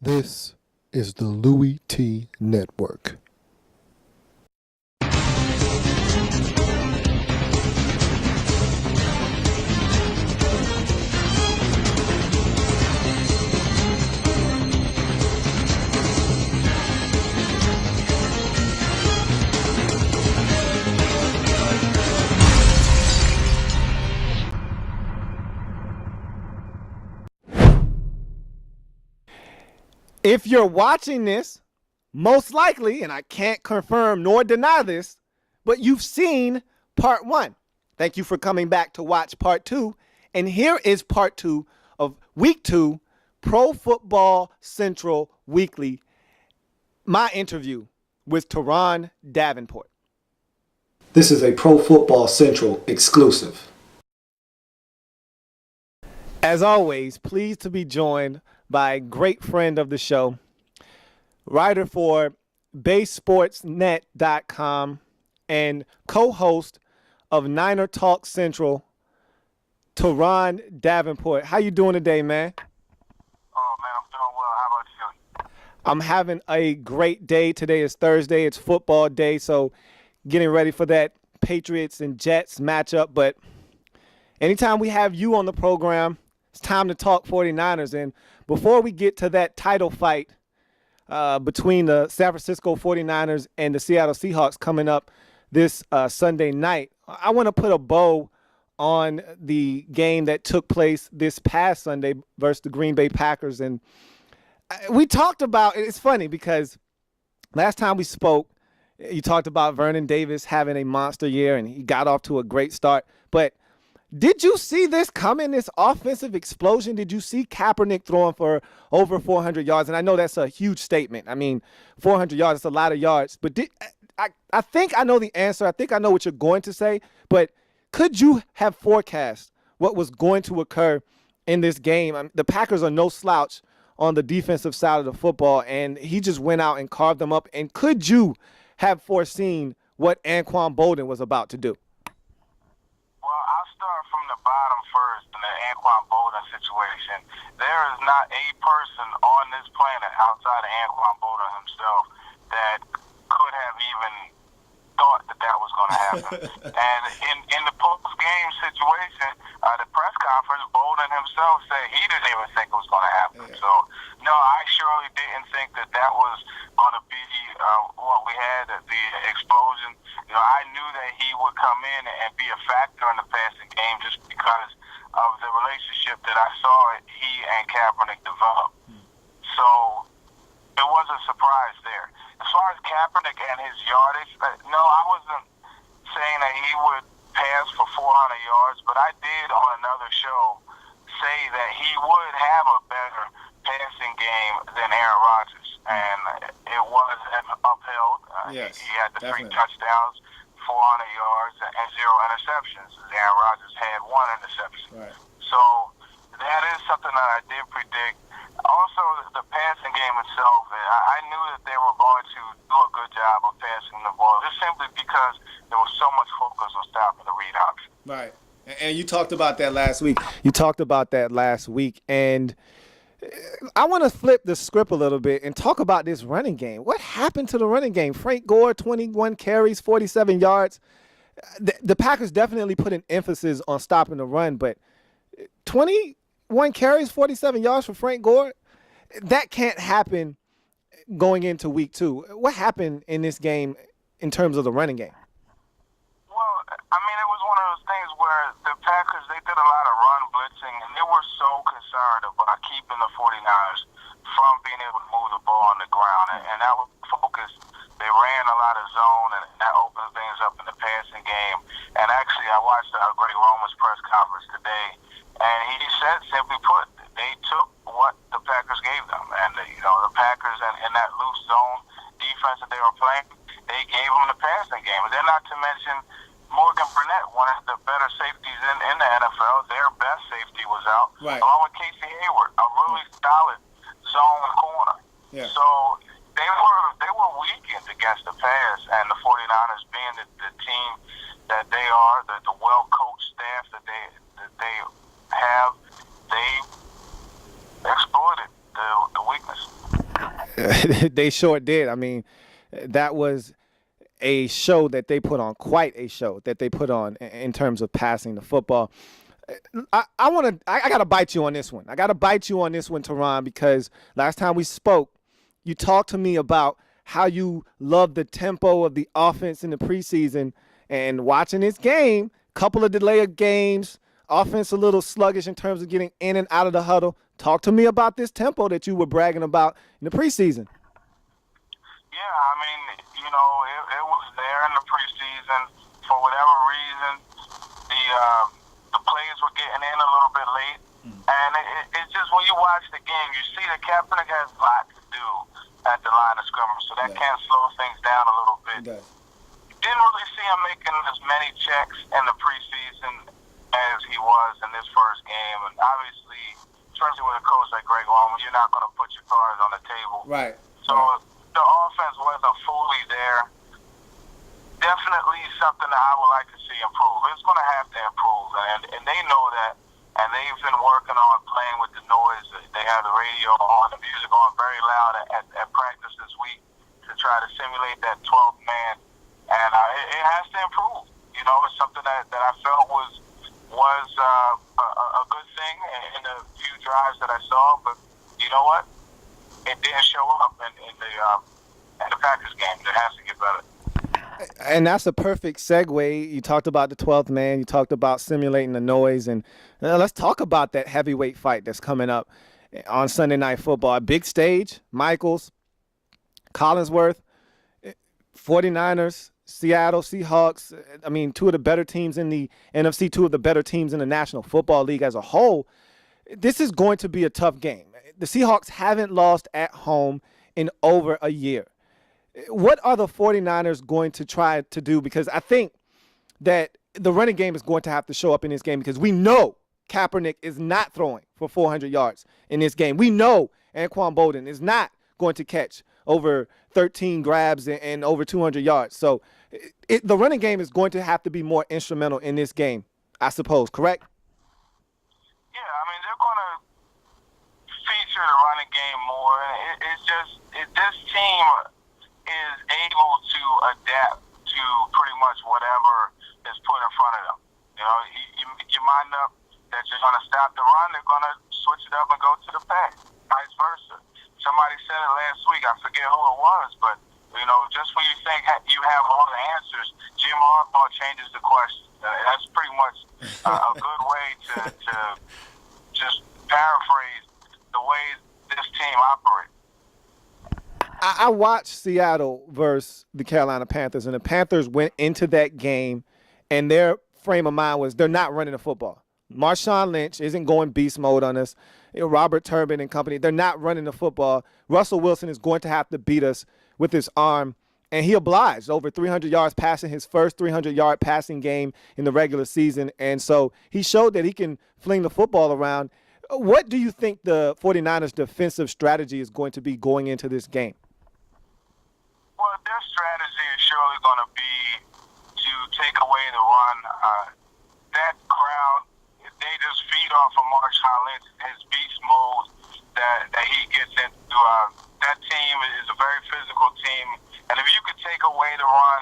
This is the Louie T Network. If you're watching this, most likely, and I can't confirm nor deny this, but you've seen part one. Thank you for coming back to watch part two. And here is part two of week 2, Pro Football Central Weekly, my interview with Turron Davenport. This is a Pro Football Central exclusive. As always, pleased to be joined by a great friend of the show, writer for BaseSportsNet.com and co-host of Niner Talk Central, Turron Davenport. How you doing today, man? Oh, man, I'm doing well. How about you? I'm having a great day. Today is Thursday. It's football day, so getting ready for that Patriots and Jets matchup. But anytime we have you on the program, it's time to talk 49ers. And before we get to that title fight between the San Francisco 49ers and the Seattle Seahawks coming up this Sunday night, I want to put a bow on the game that took place this past Sunday versus the Green Bay Packers. And we talked about, it's funny because last time we spoke, you talked about Vernon Davis having a monster year and he got off to a great start. But did you see this coming, this offensive explosion? Did you see Kaepernick throwing for over 400 yards? And I know that's a huge statement. I mean, 400 yards, that's a lot of yards. But I think I know the answer. I think I know what you're going to say. But could you have forecast what was going to occur in this game? The Packers are no slouch on the defensive side of the football, and he just went out and carved them up. And could you have foreseen what Anquan Bolden was about to do? Well, I'll start from the bottom first in the Anquan Bolden situation. There is not a person on this planet outside of Anquan Bolden himself that could have even thought that that was going to happen. And in the post-game situation, the press conference, Bolden himself said he didn't even think it was going to happen. Yeah. So, no, I surely didn't think that that was going to be what we had, the explosion. You know, I knew that he would come in and be a factor in the passing game just because of the relationship that I saw he and Kaepernick develop. So it was a surprise there. As far as Kaepernick and his yardage, no, I wasn't saying that he would pass for 400 yards, but I did on another show say that he would have a better passing game than Aaron Rodgers, and it was upheld. Yes, he had the definitely. 3 touchdowns, 400 yards, and 0 interceptions. Aaron Rodgers had 1 interception. Right. So that is something that I did predict. Also, the passing game itself, I knew that they were going to do a good job of passing the ball, just simply because there was so much focus on stopping the read option. Right. And you talked about that last week. And I want to flip the script a little bit and talk about this running game. What happened to the running game? Frank Gore, 21 carries, 47 yards. The Packers definitely put an emphasis on stopping the run, but 21 carries, 47 yards for Frank Gore, that can't happen going into week 2. What happened in this game in terms of the running game? Well, I mean, it was one of those things where the Packers, they did a lot of run blitzing, and they were so concerned about keeping the 49ers from being able to move the ball on the ground, and that was the focus. They ran a lot of zone, and that opened things up in the passing game. And actually, I watched Greg Roman's press conference today, and he said, simply put, they took what the Packers gave them. And, the Packers in that loose zone defense that they were playing, they gave them the passing game. And then not to mention Morgan Burnett, one of the better safeties in the NFL. Their best safety was out, right, along with Casey Hayward, a really solid zone corner. Yeah. So they were weakened against the pass, and the 49ers being the team that they are, the well-coached staff that they have, they exploited the weakness. They sure did. I mean, that was a show that they put on, quite a show that they put on in terms of passing the football. I gotta bite you on this one. I gotta bite you on this one, Turron, because last time we spoke, you talked to me about how you love the tempo of the offense in the preseason, and watching this game, couple of delay of games, offense a little sluggish in terms of getting in and out of the huddle. Talk to me about this tempo that you were bragging about in the preseason. Yeah, I mean, it was there in the preseason. For whatever reason, the plays were getting in a little bit late. And it's just when you watch the game, you see that Kaepernick has a lot to do at the line of scrimmage, so that can slow things down a little bit. Didn't really see him making as many checks in the preseason as he was in this first game. And obviously, especially with a coach like Greg Roman, you're not going to put your cards on the table. Right. So the offense wasn't fully there. Definitely something that I would like to see improve. It's going to have to improve, and they know that, and they've been working on playing with the noise. They have the radio on, the music on very loud at practice this week to try to simulate that 12th man, and it has to improve. It's something that I felt was a good thing in the few drives that I saw, but you know what? It didn't show up in the Packers game. It has to get better. And that's a perfect segue. You talked about the 12th man. You talked about simulating the noise. And let's talk about that heavyweight fight that's coming up on Sunday Night Football. A big stage, Michaels, Collinsworth, 49ers, Seattle Seahawks. I mean, two of the better teams in the NFC, two of the better teams in the National Football League as a whole. This is going to be a tough game. The Seahawks haven't lost at home in over a year. What are the 49ers going to try to do? Because I think that the running game is going to have to show up in this game, because we know Kaepernick is not throwing for 400 yards in this game. We know Anquan Boldin is not going to catch over 13 grabs and over 200 yards. So the running game is going to have to be more instrumental in this game, I suppose, correct? Yeah, I mean, they're going to feature the running game more. This team is able to adapt to pretty much whatever is put in front of them. You mind up that you're going to stop the run, they're going to switch it up and go to the pass, vice versa. Somebody said it last week, I forget who it was, but, just when you think you have all the answers, Jim Harbaugh changes the question. That's pretty much a good way to just paraphrase the way this team operates. I watched Seattle versus the Carolina Panthers, and the Panthers went into that game, and their frame of mind was they're not running the football. Marshawn Lynch isn't going beast mode on us. Robert Turbin and company, they're not running the football. Russell Wilson is going to have to beat us with his arm, and he obliged over 300 yards passing, his first 300-yard passing game in the regular season, and so he showed that he can fling the football around. What do you think the 49ers' defensive strategy is going to be going into this game? Well, their strategy is surely going to be to take away the run. That crowd, they just feed off of Marshawn Lynch, his beast mode that he gets into. That team is a very physical team, and if you could take away the run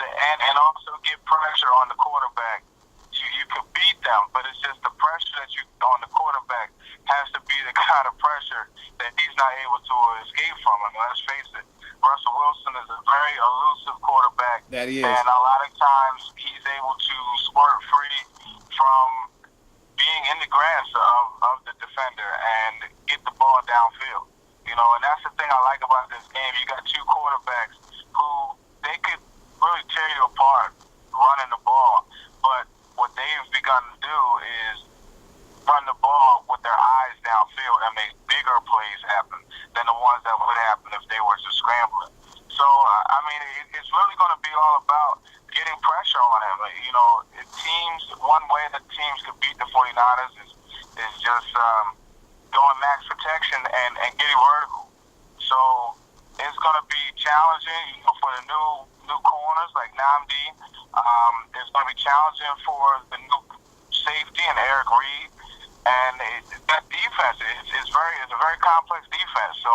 and also get pressure on the quarterback, you could beat them. But it's just the pressure that you on the quarterback has to be the kind of pressure that he's not able to escape from. I mean, let's face it. Russell Wilson is a very elusive quarterback. That he is. And a lot of times he's able to squirt free from being in the grasp of the defender and get the ball downfield. And that's the thing I like about this game. You got two quarterbacks who they could really tear you apart running the ball. But what they've begun to do is run the ball with their eyes downfield and make bigger plays happen than the ones that would happen if they were just scrambling. So, I mean, it's really going to be all about getting pressure on him. One way that teams could beat the 49ers is just going max protection and getting vertical. So, it's going to be challenging, for the new corners like Namdi. It's going to be challenging for the new safety and Eric Reed. And that defense is a very complex defense. So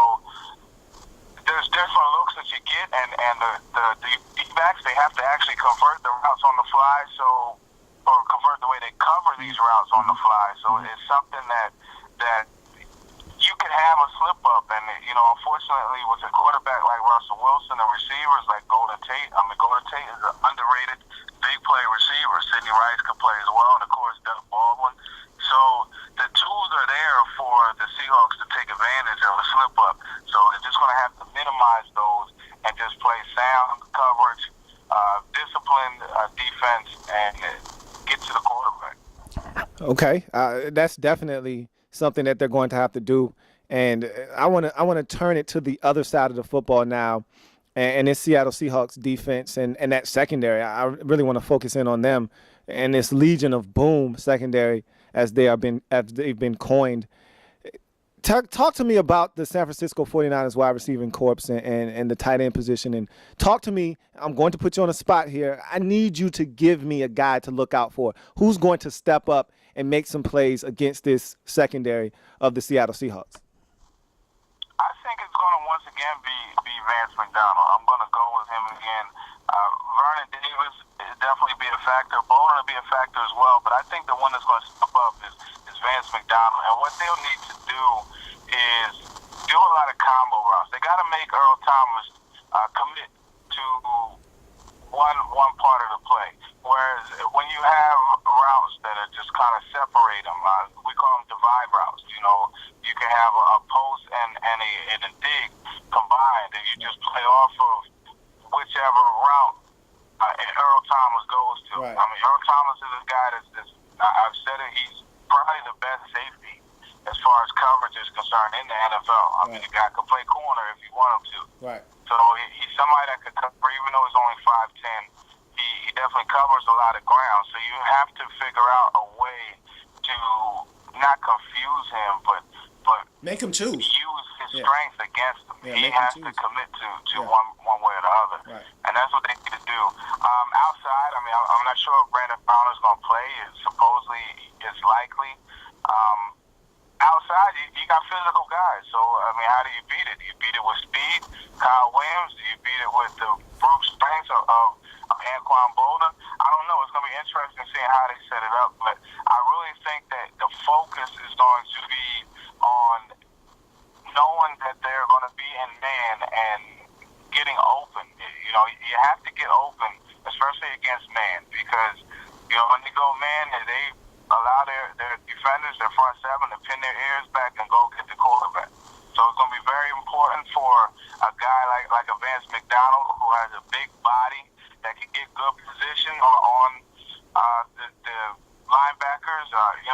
that you get, and the D-backs, they have to actually convert the routes on the fly, or convert the way they cover these routes on the fly. So it's something that you can have a slip up, and unfortunately, with a quarterback like Russell Wilson and receivers like Golden Tate is an underrated big play receiver. Sidney Rice could play as well, and of course Doug Baldwin. So the tools are there for the Seahawks to take advantage of a slip up. So they're just going to have to minimize those and just play sound coverage, disciplined defense, and get to the quarterback. Okay, that's definitely something that they're going to have to do. And I want to turn it to the other side of the football now, and it's Seattle Seahawks defense and that secondary. I really want to focus in on them and this Legion of Boom secondary as they've been coined. Talk to me about the San Francisco 49ers wide receiving corps and the tight end position. And talk to me, I'm going to put you on a spot here. I need you to give me a guy to look out for. Who's going to step up and make some plays against this secondary of the Seattle Seahawks? I think it's going to once again be Vance McDonald. I'm going to go with him again. Vernon Davis will definitely be a factor. Bolden will be a factor as well. But I think the one that's going to step up is Vance McDonald. And what they'll need to do is do a lot of combo routes. They got to make Earl Thomas commit to one part of the play. Whereas when you have routes that are just kind of separate them, we call them divide routes. You can have a post and a dig combined, and you just play off of whichever route Earl Thomas goes to. Right. I mean, Earl Thomas is a guy I've said it, he's probably the best safety as far as coverage is concerned in the NFL. I mean, the guy could play corner if you want him to. Right. So he's somebody that could cover, even though he's only 5'10", he definitely covers a lot of ground. So you have to figure out a way to not confuse him, but Make him choose. Use his strength against him. Yeah, he has to commit to one way or the other. Right. And that's what they need to do. Outside, I mean, I'm not sure if Brandon Fowler's going to play. Supposedly, it's likely. Outside, you got physical guys. So, I mean, how do you beat it? Do you beat it with speed? Kyle Williams? Do you beat it with the brute strength of Anquan Boldin? I don't know. It's going to be interesting seeing how they set it up. But I really think that the focus is going to be on knowing that they're going to be in man and getting open. You have to get open, especially against man, because, when they go man, they allow their defenders, their front seven, to pin their ears back and go get the quarterback. So it's going to be very important for a guy like a Vance McDonald, who has a big body that can get good position on the linebackers.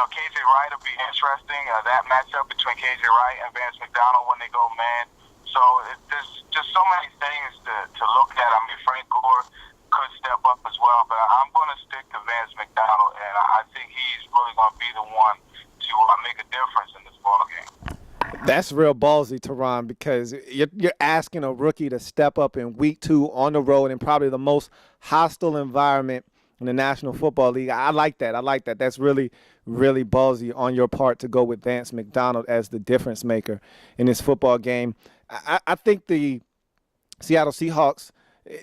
KJ Wright will be interesting. That matchup between KJ Wright and Vance McDonald when they go man. So there's just so many things to look at. I mean, Frank Gore could step up as well, but I'm going to stick to Vance McDonald, and I think he's really going to be the one to make a difference in this ball game. That's real ballsy, Turron, because you're asking a rookie to step up in week 2 on the road in probably the most hostile environment in the National Football League. I like that. That's really, really ballsy on your part to go with Vance McDonald as the difference maker in this football game. I think the Seattle Seahawks,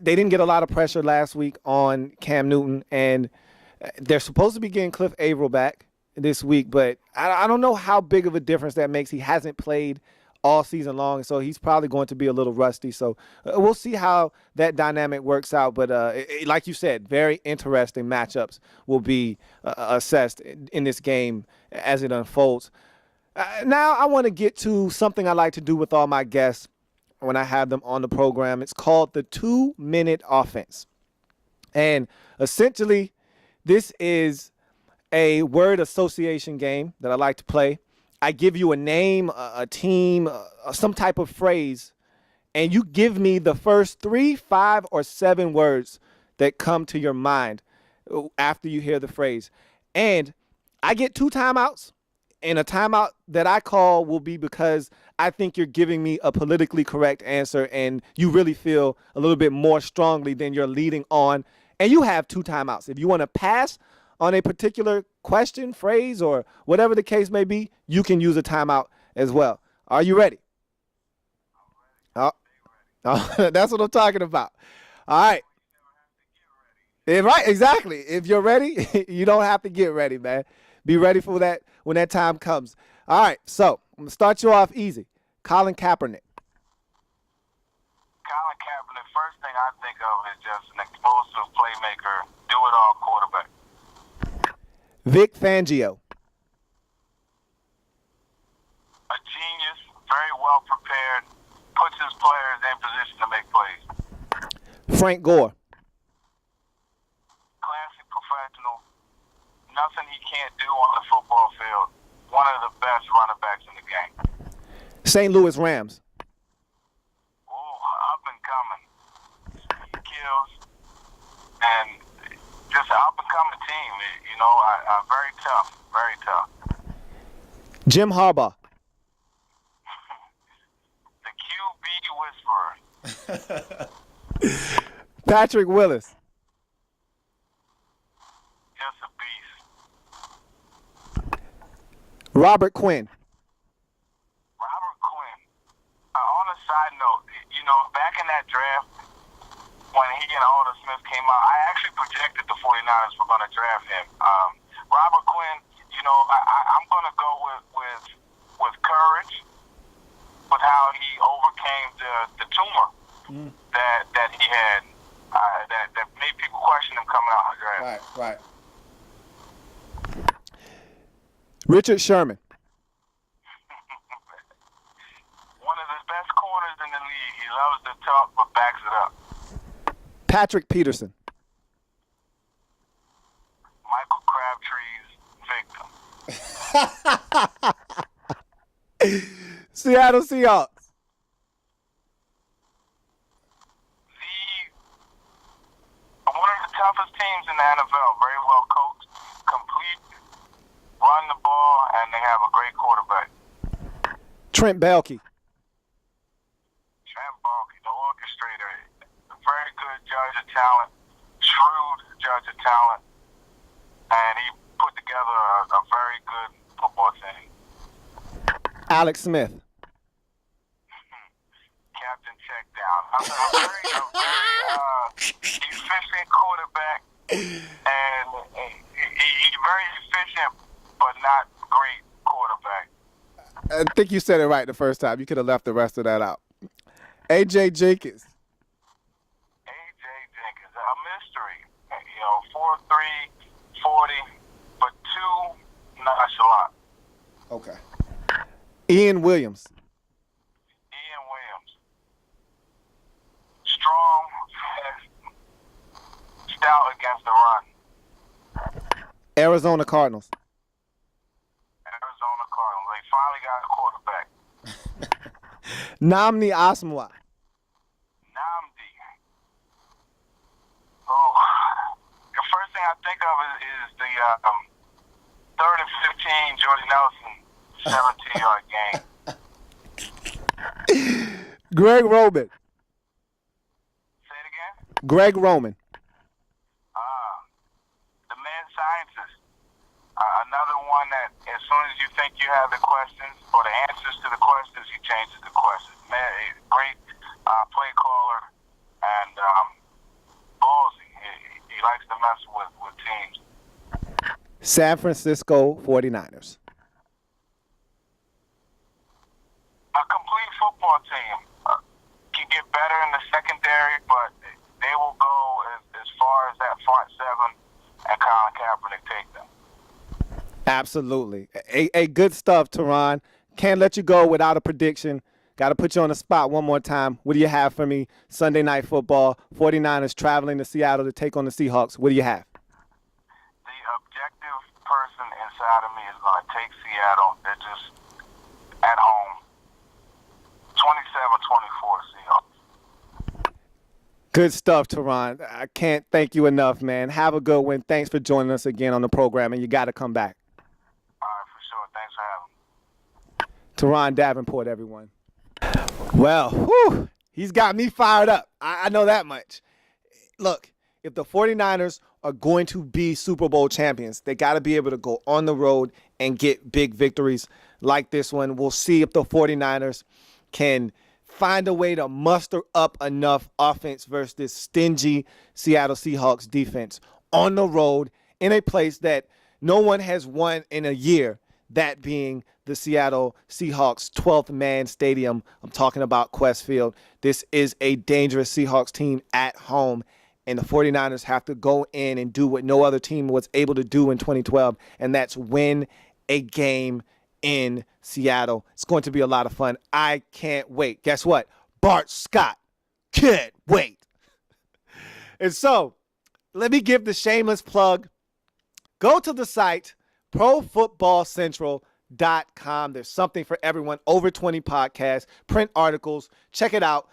they didn't get a lot of pressure last week on Cam Newton, and they're supposed to be getting Cliff Averill back this week, but I don't know how big of a difference that makes. He hasn't played all season long, so he's probably going to be a little rusty. So we'll see how that dynamic works out. But like you said, very interesting matchups will be assessed in this game as it unfolds. Now I want to get to something I like to do with all my guests when I have them on the program. It's called the 2-minute offense. And essentially, this is a word association game that I like to play. I give you a name, a team, some type of phrase, and you give me the first 3, 5, or 7 words that come to your mind after you hear the phrase. And I get 2 timeouts, and a timeout that I call will be because I think you're giving me a politically correct answer and you really feel a little bit more strongly than you're leading on. And you have 2 timeouts. If you want to pass on a particular question, phrase, or whatever the case may be, you can use a timeout as well. Are you ready? That's what I'm talking about. All right. Yeah, right, exactly. If you're ready, you don't have to get ready, man. Be ready for that when that time comes. All right, so I'm going to start you off easy. Colin Kaepernick. Colin Kaepernick, first thing I think of is just an explosive playmaker, do-it-all quarterback. Vic Fangio. A genius, very well prepared, puts his players in position to make plays. Frank Gore. Classic professional, nothing he can't do on the football field. One of the best running backs in the game. St. Louis Rams. Oh, up and coming. He kills, and just an up and coming team. You know, very tough, very tough. Jim Harbaugh. The QB whisperer. Patrick Willis. Just a beast. Robert Quinn. Robert Quinn. On a side note, you know, back in that draft, when he and Alden Smith came out, I actually projected the 49ers were going to draft him. Robert Quinn, you know, I'm going to go with courage, with how he overcame the tumor that he had, that made people question him coming out of the draft. Right. Richard Sherman. One of the best corners in the league. He loves to talk, but backs it up. Patrick Peterson. Michael Crabtree's victim. Seattle Seahawks. One of the toughest teams in the NFL. Very well coached, complete, run the ball, and they have a great quarterback. Trent Baalke. Trent Baalke, the orchestrator. A very good judge of talent, shrewd judge of talent, and he put together a very good football team. Alex Smith. Captain check down. A very efficient quarterback, and he's very efficient, but not great quarterback. I think you said it right the first time. You could have left the rest of that out. A.J. Jenkins. A.J. Jenkins, a mystery. You know, 4'3", 40, but 2 nonchalant. Okay. Ian Williams. Ian Williams. Strong, fast, stout against the run. Arizona Cardinals. Arizona Cardinals. They finally got a quarterback. Namdi Asmwa. Namdi. Oh, the first thing I think of is the 3rd and 15 Jordy Nelson 17-yard game. Greg Roman. Say it again? Greg Roman. The mad scientist. Another one that as soon as you think you have the questions or the answers to the questions, he changes the questions. Man, great play caller and ballsy. He likes to mess with teams. San Francisco 49ers. A complete football team can get better in the secondary, but they will go as far as that front seven and Colin Kaepernick take them. Absolutely. A good stuff, Turron. Can't let you go without a prediction. Got to put you on the spot one more time. What do you have for me? Sunday Night Football, 49ers traveling to Seattle to take on the Seahawks. What do you have? The objective person inside of me is going to take Seattle. They're just at home. 27-24 Seahawks. Good stuff, Turron. I can't thank you enough, man. Have a good one. Thanks for joining us again on the program, and you got to come back. All right, for sure. Thanks for having me. Turron Davenport, everyone. Well, whew, he's got me fired up. I know that much. Look, if the 49ers are going to be Super Bowl champions, they got to be able to go on the road and get big victories like this one. We'll see if the 49ers can find a way to muster up enough offense versus this stingy Seattle Seahawks defense on the road in a place that no one has won in a year, that being the Seattle Seahawks 12th man stadium. I'm talking about Quest Field. This is a dangerous Seahawks team at home, and the 49ers have to go in and do what no other team was able to do in 2012, and that's win a game in Seattle. It's going to be a lot of fun. I can't wait. Guess what? Bart Scott can't wait. And so, let me give the shameless plug. Go to the site, profootballcentral.com. There's something for everyone. Over 20 podcasts, print articles. Check it out.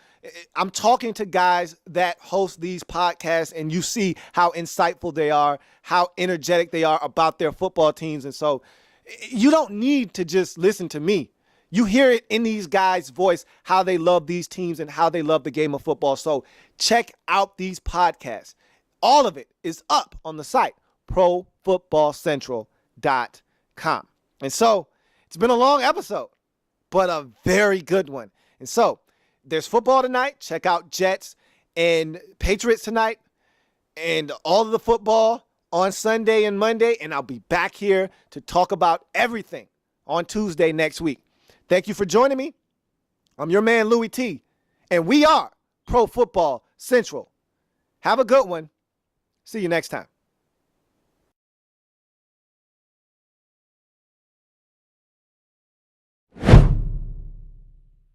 I'm talking to guys that host these podcasts, and you see how insightful they are, how energetic they are about their football teams. And so you don't need to just listen to me. You hear it in these guys' voice, how they love these teams and how they love the game of football. So check out these podcasts. All of it is up on the site, profootballcentral.com. And so it's been a long episode, but a very good one. And so there's football tonight. Check out Jets and Patriots tonight, and all of the football on Sunday and Monday. And I'll be back here to talk about everything on Tuesday next week. Thank you for joining me. I'm your man, Louie T, and we are Pro Football Central. Have a good one. See you next time.